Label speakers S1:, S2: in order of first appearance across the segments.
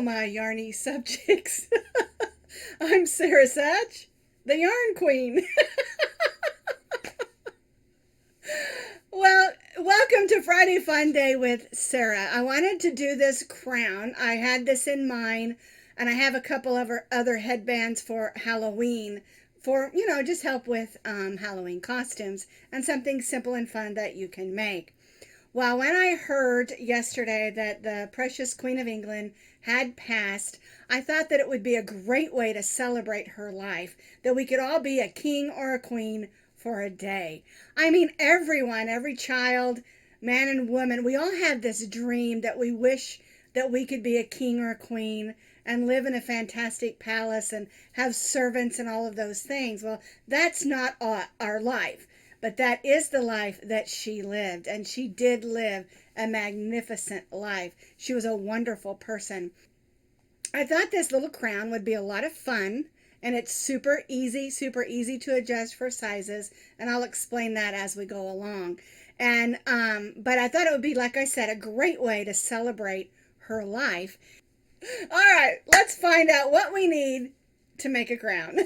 S1: my Yarnie subjects. I'm Sara Sach, the Yarn Queen. Well, welcome to Friday Fun Day with Sara. I wanted to do this crown. I had this in mind, and I have a couple of other headbands for Halloween for, just help with Halloween costumes and something simple and fun that you can make. Well, when I heard yesterday that the precious Queen of England had passed, I thought that it would be a great way to celebrate her life, that we could all be a king or a queen for a day. I mean, everyone, every child, man and woman, we all have this dream that we wish that we could be a king or a queen and live in a fantastic palace and have servants and all of those things. Well, that's not our life. But that is the life that she lived, and she did live a magnificent life. She was a wonderful person. I thought this little crown would be a lot of fun, and it's super easy to adjust for sizes, and I'll explain that as we go along. And but I thought it would be, like I said, a great way to celebrate her life. All right, let's find out what we need to make a crown.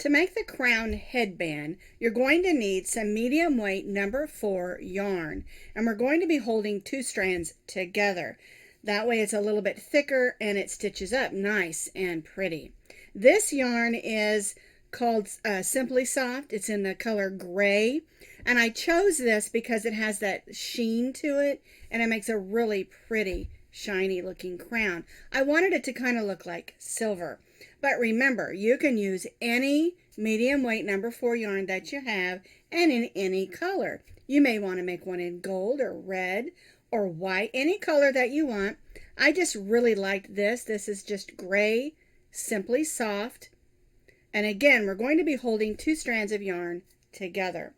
S1: To make the crown headband, you're going to need some medium weight number 4 yarn, and we're going to be holding 2 strands together. That way it's a little bit thicker and it stitches up nice and pretty. This yarn is called Simply Soft. It's in the color gray, and I chose this because it has that sheen to it and it makes a really pretty shiny looking crown. I wanted it to kind of look like silver. But remember, you can use any medium weight number 4 yarn that you have and in any color. You may want to make one in gold or red or white, any color that you want. I just really liked this. This is just gray, Simply Soft. And again, we're going to be holding 2 strands of yarn together.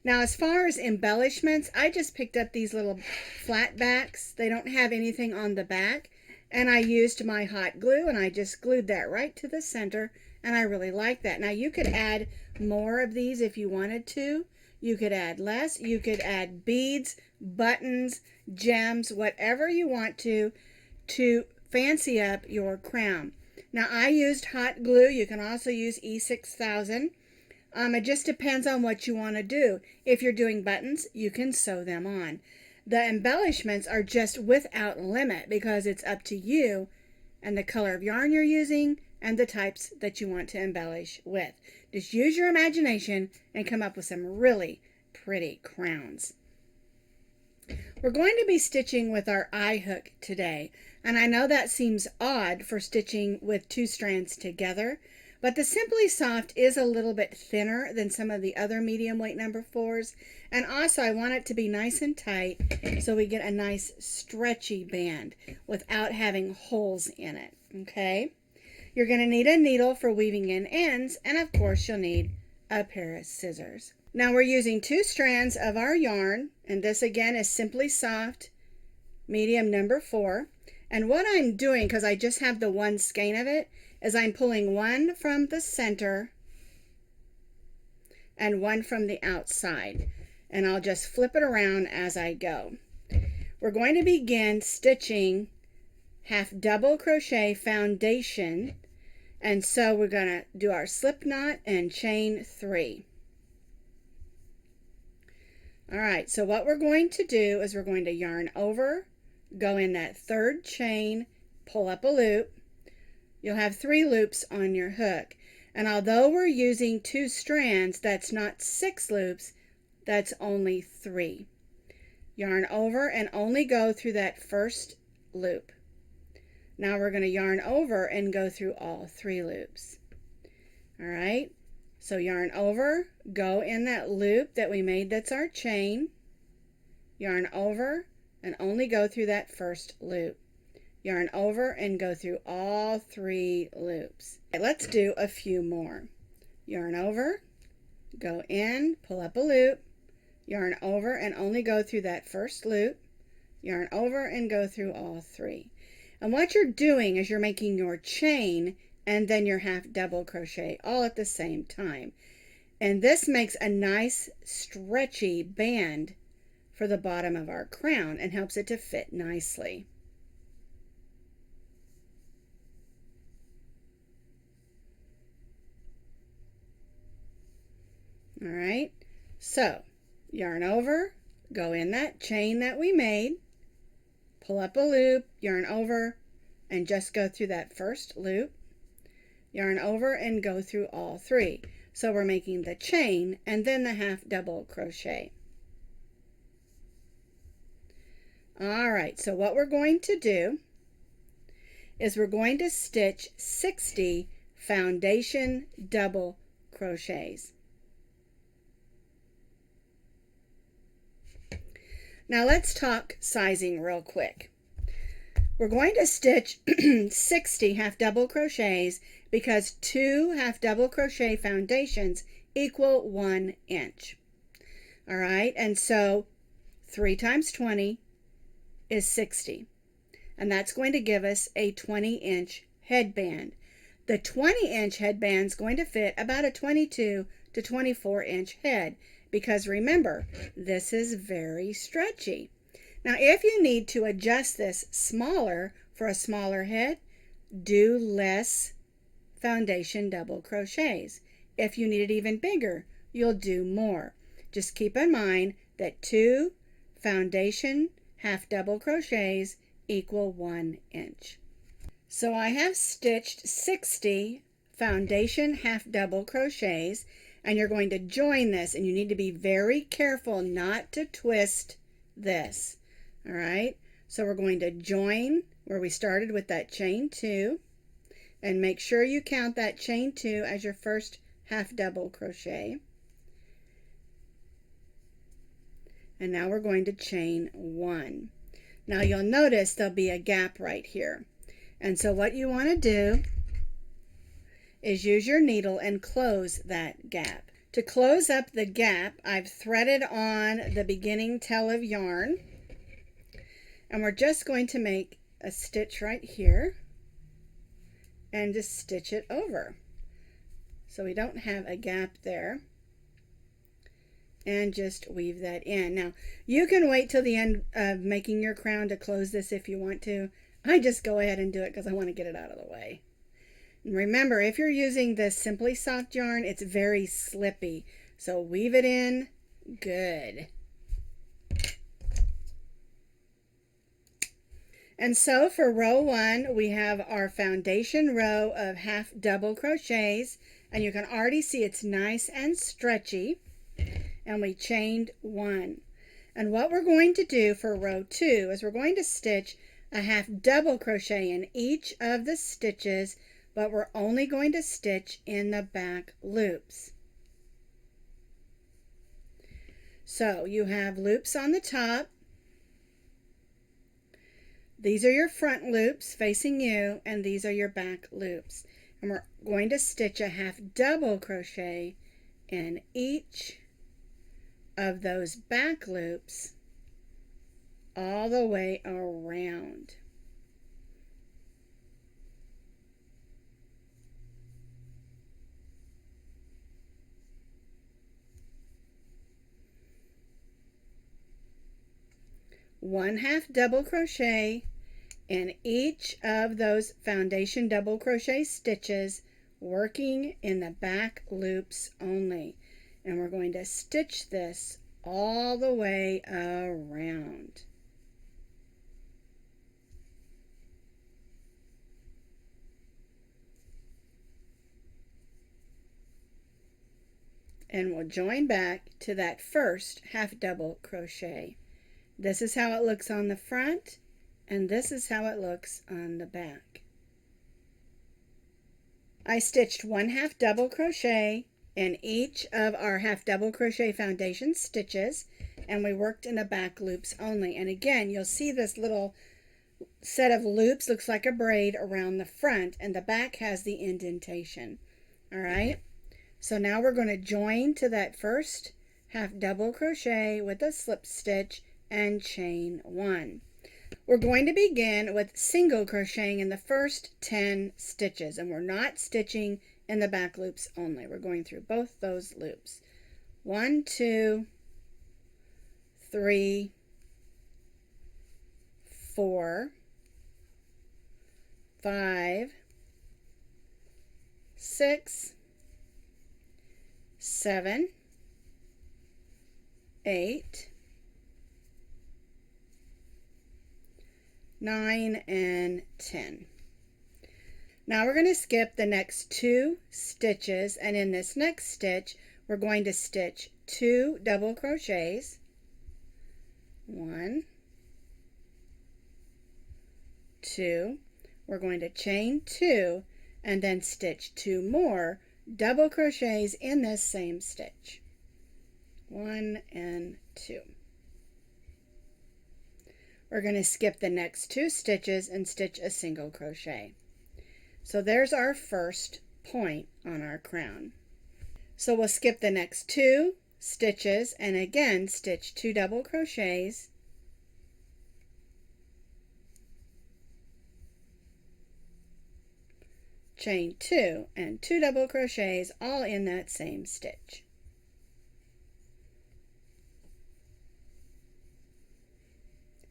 S1: Now, as far as embellishments, I just picked up these little flat backs. They don't have anything on the back. And I used my hot glue and I just glued that right to the center, and I really like that. Now you could add more of these if you wanted to. You could add less. You could add beads, buttons, gems, whatever you want to fancy up your crown. Now I used hot glue. You can also use E6000. It just depends on what you want to do. If you're doing buttons, you can sew them on. The embellishments are just without limit because it's up to you and the color of yarn you're using and the types that you want to embellish with. Just use your imagination and come up with some really pretty crowns. We're going to be stitching with our eye hook today, and I know that seems odd for stitching with 2 strands together, but the Simply Soft is a little bit thinner than some of the other medium weight number 4s. And also I want it to be nice and tight so we get a nice stretchy band without having holes in it. Okay? You're going to need a needle for weaving in ends, and of course you'll need a pair of scissors. Now we're using 2 strands of our yarn, and this again is Simply Soft medium number 4. And what I'm doing, because I just have the one skein of it, is I'm pulling one from the center and one from the outside, and I'll just flip it around as I go. We're going to begin stitching half double crochet foundation, and so we're going to do our slip knot and chain 3. All right, so what we're going to do is we're going to yarn over, go in that 3rd chain, pull up a loop. You'll have 3 loops on your hook. And although we're using 2 strands, that's not 6 loops, that's only 3. Yarn over and only go through that first loop. Now we're going to yarn over and go through all 3 loops. All right, so yarn over, go in that loop that we made that's our chain. Yarn over and only go through that first loop. Yarn over and go through all 3 loops. Okay, let's do a few more. Yarn over, go in, pull up a loop, yarn over and only go through that first loop, yarn over and go through all 3. And what you're doing is you're making your chain and then your half double crochet all at the same time. And this makes a nice stretchy band for the bottom of our crown and helps it to fit nicely. All right, so yarn over, go in that chain that we made, pull up a loop, yarn over, and just go through that first loop, yarn over and go through all three. So we're making the chain and then the half double crochet. All right, so what we're going to do is we're going to stitch 60 foundation double crochets. Now let's talk sizing real quick. We're going to stitch 60 half double crochets because 2 half double crochet foundations equal 1 inch. All right, and so 3 times 20 is 60. And that's going to give us a 20-inch headband. The 20-inch headband is going to fit about a 22 to 24-inch head because remember, this is very stretchy. Now, if you need to adjust this smaller for a smaller head, do less foundation double crochets. If you need it even bigger, you'll do more. Just keep in mind that 2 foundation half double crochets equal 1 inch. So I have stitched 60 foundation half double crochets, and you're going to join this, and you need to be very careful not to twist this. All right, so we're going to join where we started with that chain 2, and make sure you count that chain 2 as your first half double crochet. And now we're going to chain 1. Now you'll notice there'll be a gap right here. And so what you want to do is use your needle and close that gap. To close up the gap, I've threaded on the beginning tail of yarn. And we're just going to make a stitch right here and just stitch it over. So we don't have a gap there. And just weave that in. Now, you can wait till the end of making your crown to close this if you want to. I just go ahead and do it because I want to get it out of the way. And remember, if you're using this Simply Soft yarn, it's very slippy. So weave it in good. And so for row 1, we have our foundation row of half double crochets. And you can already see it's nice and stretchy. And we chained 1. And what we're going to do for row 2 is we're going to stitch a half double crochet in each of the stitches, but we're only going to stitch in the back loops. So you have loops on the top. These are your front loops facing you, and these are your back loops. And we're going to stitch a half double crochet in each of those back loops all the way around. One half double crochet in each of those foundation double crochet stitches, working in the back loops only. And we're going to stitch this all the way around. And we'll join back to that first half double crochet. This is how it looks on the front, and this is how it looks on the back. I stitched 1 half double crochet in each of our half double crochet foundation stitches, and we worked in the back loops only. And again, you'll see this little set of loops looks like a braid around the front, and the back has the indentation. All right, so now we're going to join to that first half double crochet with a slip stitch and chain 1. We're going to begin with single crocheting in the first 10 stitches, and we're not stitching in the back loops only. We're going through both those loops. 1, 2, 3, 4, 5, 6, 7, 8, 9, and 10. Now we're going to skip the next 2 stitches, and in this next stitch we're going to stitch 2 double crochets. 1, 2. We're going to chain 2 and then stitch 2 more double crochets in this same stitch. 1 and 2. We're going to skip the next 2 stitches and stitch a single crochet. So there's our first point on our crown. So we'll skip the next 2 stitches and again stitch 2 double crochets, chain 2 and 2 double crochets all in that same stitch.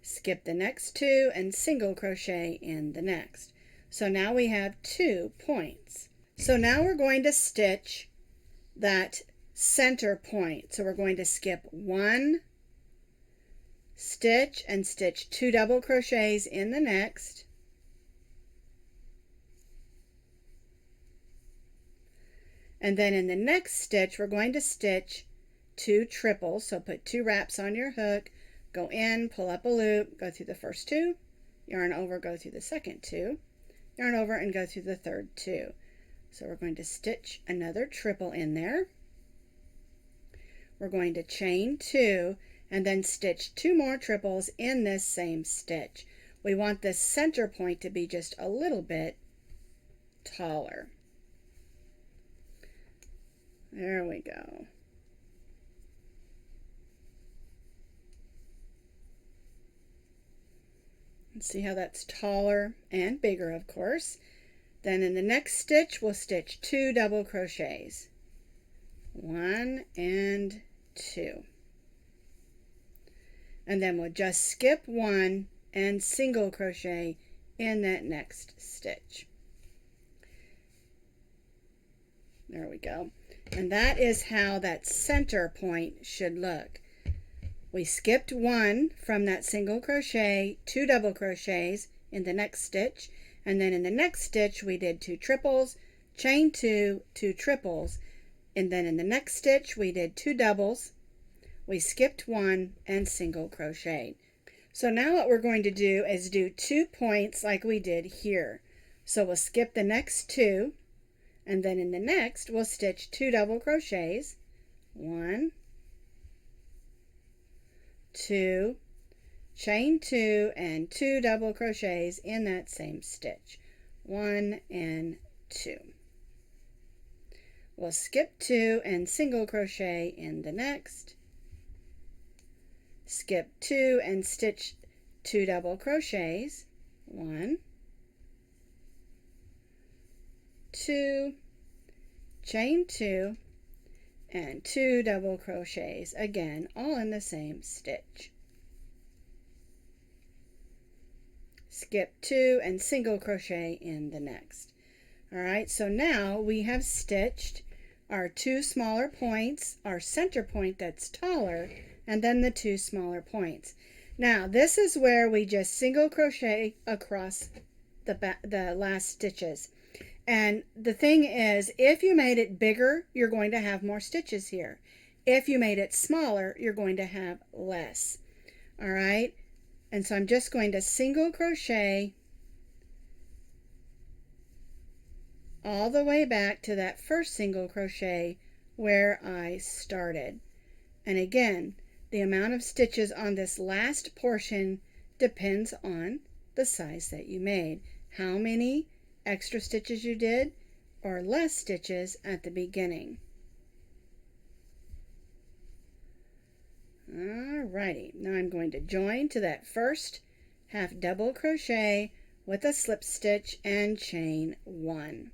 S1: Skip the next 2 and single crochet in the next. So now we have 2 points. So now we're going to stitch that center point. So we're going to skip 1 stitch and stitch 2 double crochets in the next. And then in the next stitch we're going to stitch 2 triples. So put 2 wraps on your hook, go in, pull up a loop, go through the first 2, yarn over, go through the second 2, yarn over and go through the third 2. So we're going to stitch another triple in there. We're going to chain 2 and then stitch 2 more triples in this same stitch. We want this center point to be just a little bit taller. There we go. And see how that's taller and bigger, of course. Then in the next stitch we'll stitch 2 double crochets. 1 and 2. And then we'll just skip 1 and single crochet in that next stitch. There we go. And that is how that center point should look. We skipped 1 from that single crochet, 2 double crochets in the next stitch, and then in the next stitch we did 2 triples, chain 2, 2 triples, and then in the next stitch we did 2 doubles, we skipped 1 and single crocheted. So now what we're going to do is do 2 points like we did here. So we'll skip the next 2, and then in the next we'll stitch 2 double crochets, 1, 2, chain 2 and 2 double crochets in that same stitch. 1 and 2. We'll skip 2 and single crochet in the next. Skip 2 and stitch 2 double crochets. 1, 2, chain 2 and 2 double crochets, again all in the same stitch. Skip 2 and single crochet in the next. Alright, so now we have stitched our 2 smaller points, our center point that's taller, and then the 2 smaller points. Now this is where we just single crochet across the last stitches. And the thing is, if you made it bigger, you're going to have more stitches here. If you made it smaller, you're going to have less. All right, and so I'm just going to single crochet all the way back to that first single crochet where I started. And again, the amount of stitches on this last portion depends on the size that you made. How many extra stitches you did or less stitches at the beginning. Alrighty, now I'm going to join to that first half double crochet with a slip stitch and chain 1.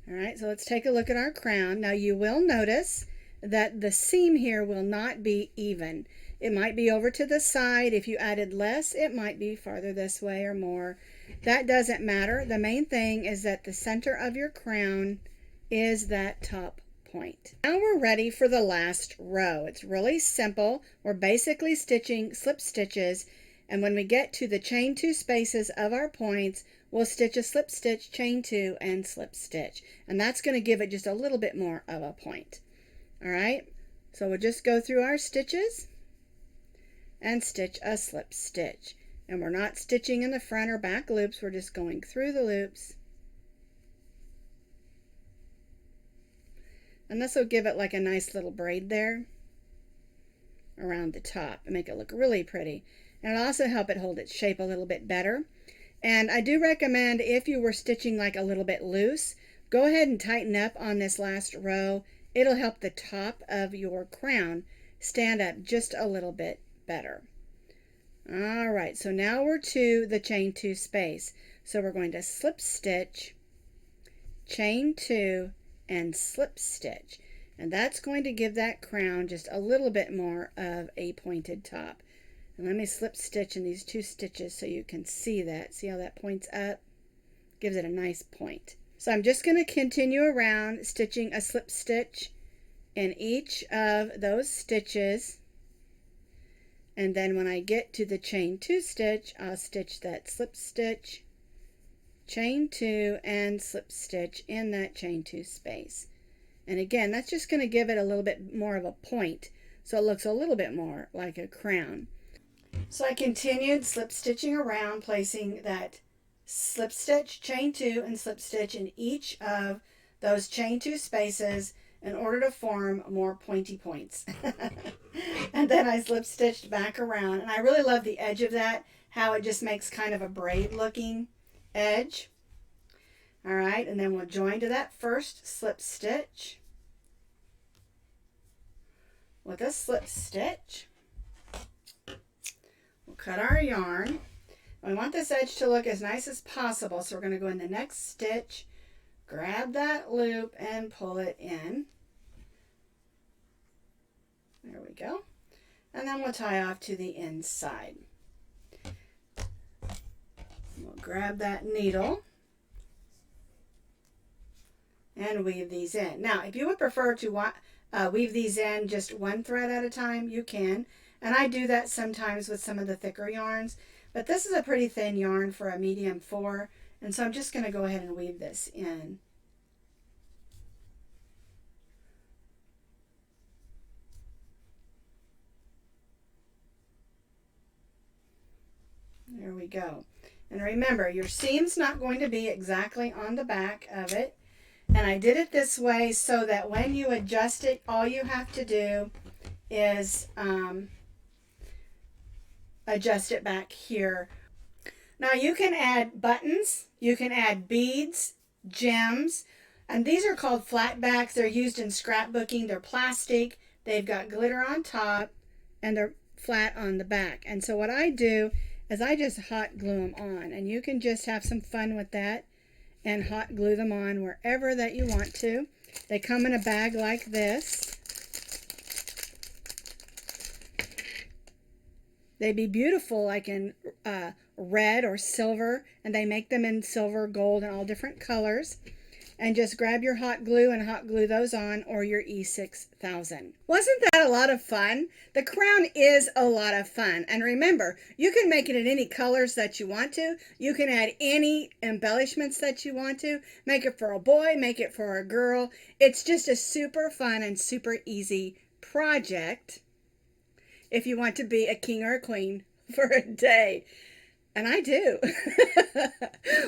S1: Alright, so let's take a look at our crown. Now you will notice that the seam here will not be even. It might be over to the side. If you added less, it might be farther this way or more. That doesn't matter. The main thing is that the center of your crown is that top point. Now we're ready for the last row. It's really simple. We're basically stitching slip stitches, and when we get to the chain 2 spaces of our points, we'll stitch a slip stitch, chain 2, and slip stitch. And that's going to give it just a little bit more of a point. All right, so we'll just go through our stitches and stitch a slip stitch. And we're not stitching in the front or back loops, we're just going through the loops. And this will give it like a nice little braid there around the top and make it look really pretty. And it'll also help it hold its shape a little bit better. And I do recommend, if you were stitching like a little bit loose, go ahead and tighten up on this last row. It'll help the top of your crown stand up just a little bit better. All right, so now we're to the chain 2 space. So we're going to slip stitch, chain 2, and slip stitch. And that's going to give that crown just a little bit more of a pointed top. And let me slip stitch in these 2 stitches so you can see that. See how that points up? Gives it a nice point. So I'm just going to continue around stitching a slip stitch in each of those stitches. And then when I get to the chain 2 stitch, I'll stitch that slip stitch, chain 2, and slip stitch in that chain 2 space. And again, that's just going to give it a little bit more of a point, so it looks a little bit more like a crown. So I continued slip stitching around, placing that slip stitch, chain 2, and slip stitch in each of those chain 2 spaces in order to form more pointy points. And then I slip stitched back around, and I really love the edge of that, how it just makes kind of a braid looking edge. All right, and then we'll join to that first slip stitch with a slip stitch. We'll cut our yarn. We want this edge to look as nice as possible, so we're going to go in the next stitch, grab that loop, and pull it in. There we go. And then we'll tie off to the inside. We'll grab that needle and weave these in. Now, if you would prefer to weave these in just one thread at a time, you can. And I do that sometimes with some of the thicker yarns. But this is a pretty thin yarn for a medium 4. And so I'm just going to go ahead and weave this in. There we go. And remember, your seam's not going to be exactly on the back of it. And I did it this way so that when you adjust it, all you have to do is adjust it back here. Now you can add buttons, you can add beads, gems, and these are called flat backs. They're used in scrapbooking. They're plastic, they've got glitter on top, and they're flat on the back. And so what I do is I just hot glue them on, and you can just have some fun with that and hot glue them on wherever that you want to. They come in a bag like this. They'd be beautiful like in red or silver, and they make them in silver, gold, and all different colors. And just grab your hot glue and hot glue those on, or your E6000. Wasn't that a lot of fun? The crown is a lot of fun. And remember, you can make it in any colors that you want to. You can add any embellishments that you want to. Make it for a boy, make it for a girl. It's just a super fun and super easy project if you want to be a king or a queen for a day. And I do.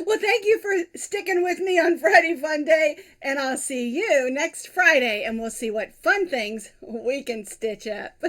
S1: Well, thank you for sticking with me on Friday Fun Day. And I'll see you next Friday. And we'll see what fun things we can stitch up.